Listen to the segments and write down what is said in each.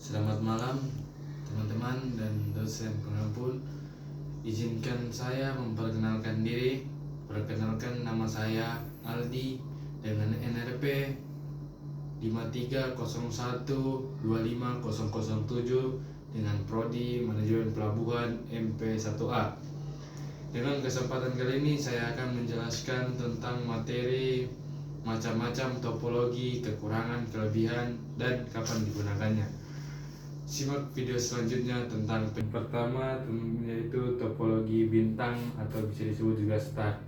Selamat malam teman-teman dan dosen pengampun. Izinkan saya memperkenalkan diri. Perkenalkan, nama saya Aldi dengan NRP 5301250007 dengan prodi Manajemen Pelabuhan MP1A. Dengan kesempatan kali ini saya akan menjelaskan tentang materi macam-macam topologi, kekurangan, kelebihan, dan kapan digunakannya. Simak video selanjutnya tentang pertama, yaitu topologi bintang atau bisa disebut juga star.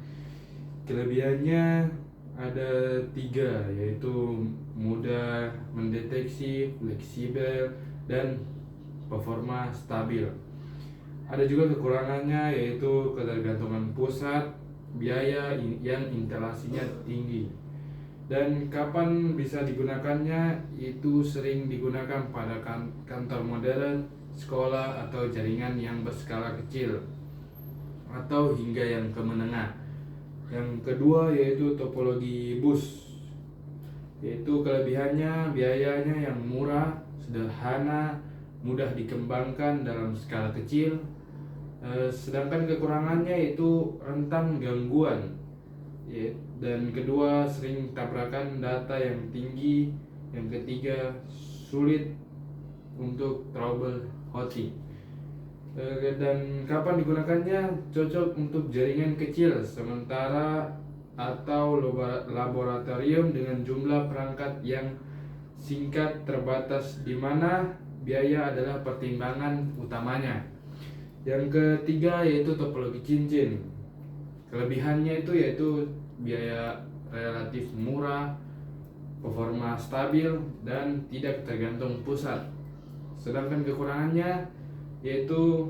Kelebihannya ada 3, yaitu mudah mendeteksi, fleksibel, dan performa stabil. Ada juga kekurangannya, yaitu ketergantungan pusat, biaya yang instalasinya tinggi. Dan kapan bisa digunakannya, itu sering digunakan pada kantor modern, sekolah, atau jaringan yang berskala kecil atau hingga yang ke menengah. Yang kedua yaitu topologi bus, yaitu kelebihannya biayanya yang murah, sederhana, mudah dikembangkan dalam skala kecil. Sedangkan kekurangannya itu rentan gangguan. Dan kedua, sering tabrakan data yang tinggi. Yang ketiga, sulit untuk troubleshooting. Dan kapan digunakannya? Cocok untuk jaringan kecil sementara atau laboratorium dengan jumlah perangkat yang singkat terbatas, di mana biaya adalah pertimbangan utamanya. Yang ketiga yaitu topologi cincin. Kelebihannya itu yaitu biaya relatif murah, performa stabil, dan tidak tergantung pusat. Sedangkan kekurangannya yaitu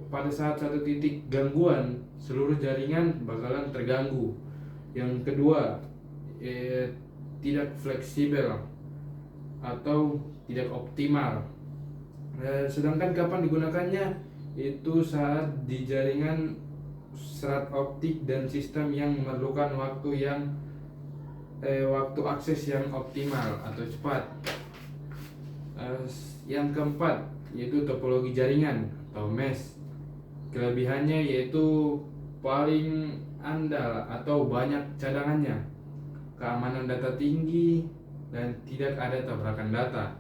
pada saat satu titik gangguan, seluruh jaringan bakalan terganggu. Yang kedua, tidak fleksibel atau tidak optimal. Sedangkan kapan digunakannya? Itu saat di jaringan serat optik dan sistem yang memerlukan waktu akses yang optimal atau cepat. Yang keempat yaitu topologi jaringan atau mesh. Kelebihannya yaitu paling andal atau banyak cadangannya, keamanan data tinggi, dan tidak ada tabrakan data.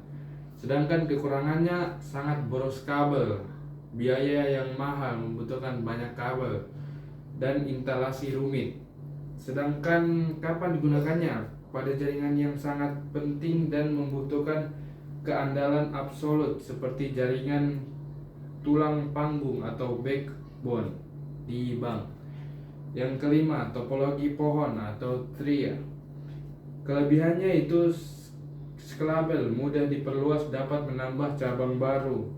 Sedangkan kekurangannya sangat boros kabel, biaya yang mahal, membutuhkan banyak kabel, dan instalasi rumit. Sedangkan kapan digunakannya? Pada jaringan yang sangat penting dan membutuhkan keandalan absolut seperti jaringan tulang panggung atau backbone di bank. Yang kelima, topologi pohon atau tree. Kelebihannya itu skalabel, mudah diperluas, dapat menambah cabang baru.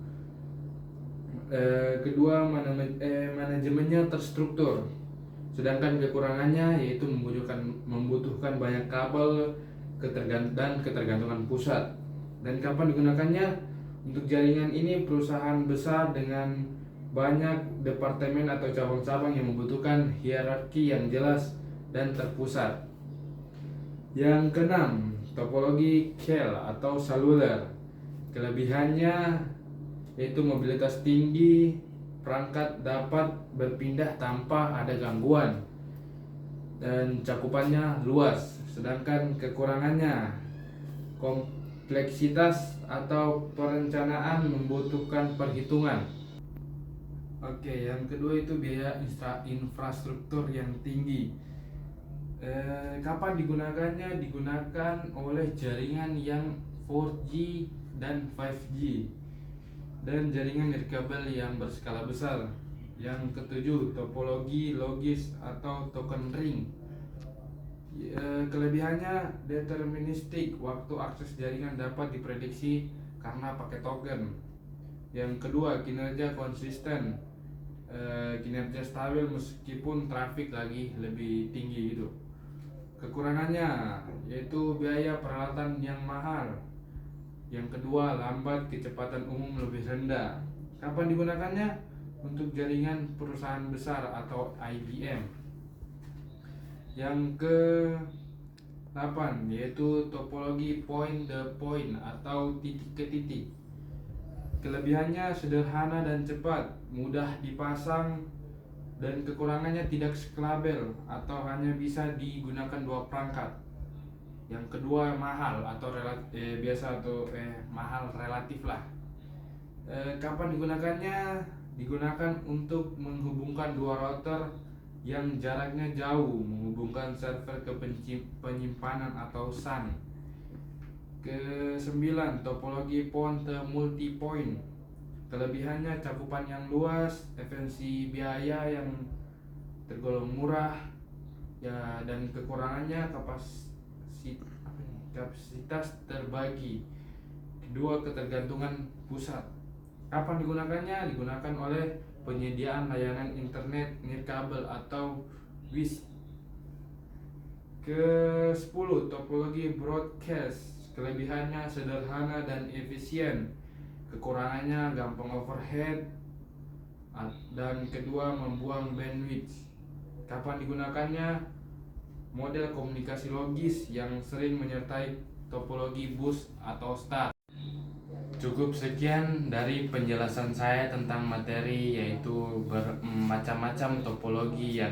Kedua, manajemennya terstruktur. Sedangkan kekurangannya yaitu membutuhkan banyak kabel dan ketergantungan pusat. Dan kapan digunakannya? Untuk jaringan ini perusahaan besar dengan banyak departemen atau cabang-cabang yang membutuhkan hierarki yang jelas dan terpusat. Yang keenam, topologi cell atau seluler. Kelebihannya yaitu mobilitas tinggi, perangkat dapat berpindah tanpa ada gangguan, dan cakupannya luas. Sedangkan kekurangannya, kompleksitas atau perencanaan membutuhkan perhitungan. Oke, yang kedua itu biaya infrastruktur yang tinggi. Kapan digunakannya? Digunakan oleh jaringan yang 4G dan 5G dan jaringan nirkabel yang berskala besar. Yang ketujuh, topologi logis atau token ring. Kelebihannya deterministik, waktu akses jaringan dapat diprediksi karena pakai token. Yang kedua, kinerja konsisten, kinerja stabil meskipun trafik lagi lebih tinggi gitu. Kekurangannya yaitu biaya peralatan yang mahal. Yang kedua, lambat, kecepatan umum lebih rendah. Kapan digunakannya? Untuk jaringan perusahaan besar atau IBM. Yang 8 yaitu topologi point to point atau titik ke titik. Kelebihannya sederhana dan cepat, mudah dipasang, dan kekurangannya tidak skelabel atau hanya bisa digunakan dua perangkat. Yang kedua mahal atau mahal relatif lah. Kapan digunakannya? Digunakan untuk menghubungkan dua router yang jaraknya jauh, menghubungkan server ke penyimpanan atau SAN. Ke-9 topologi point multi point. Kelebihannya cakupan yang luas, efisiensi biaya yang tergolong murah, ya, dan kekurangannya kapasitas terbagi. Kedua, ketergantungan pusat. Kapan digunakannya? Digunakan oleh penyediaan layanan internet nirkabel atau WISP. Ke-10 topologi broadcast. Kelebihannya sederhana dan efisien, kekurangannya gampang overhead, dan kedua membuang bandwidth. Kapan digunakannya? Model komunikasi logis yang sering menyertai topologi bus atau star. Cukup sekian dari penjelasan saya tentang materi, yaitu bermacam-macam topologi yang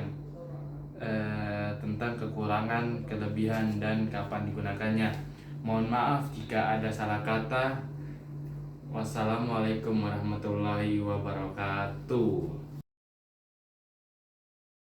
tentang kekurangan, kelebihan, dan kapan digunakannya. Mohon maaf jika ada salah kata. Wassalamualaikum warahmatullahi wabarakatuh.